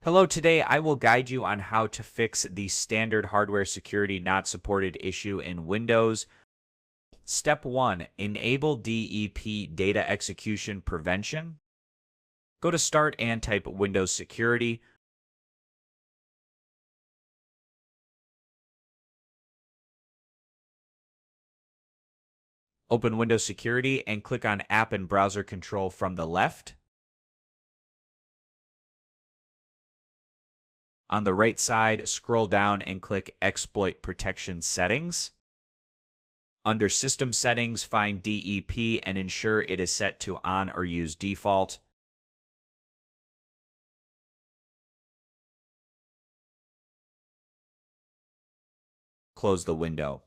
Hello, today I will guide you on how to fix the standard hardware security not supported issue in Windows. Step 1. Enable DEP data execution prevention. Go to Start and type Windows Security. Open Windows Security and click on App and Browser Control from the left. On the right side, scroll down and click Exploit Protection Settings. Under System Settings, find DEP and ensure it is set to On or Use Default. Close the window.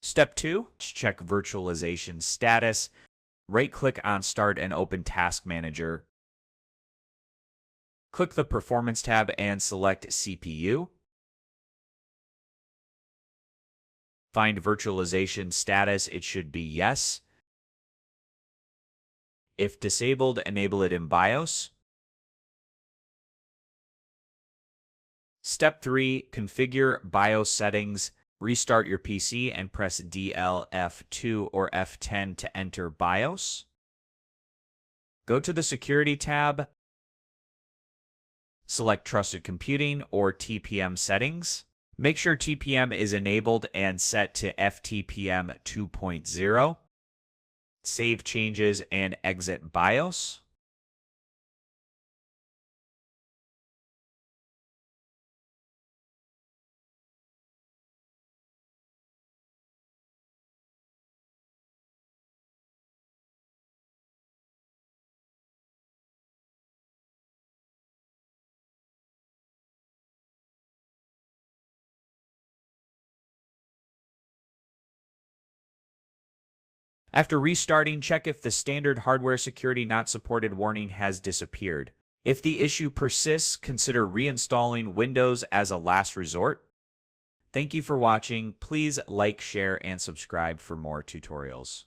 Step 2, check virtualization status. Right-click on Start and open Task Manager. Click the Performance tab and select CPU. Find virtualization status, it should be Yes. If disabled, enable it in BIOS. Step 3, configure BIOS settings. Restart your PC and press DL F2 or F10 to enter BIOS. Go to the Security tab. Select Trusted Computing or TPM settings. Make sure TPM is enabled and set to FTPM 2.0. Save changes and exit BIOS. After restarting, check if the standard hardware security not supported warning has disappeared. If the issue persists, consider reinstalling Windows as a last resort. Thank you for watching. Please like, share, and subscribe for more tutorials.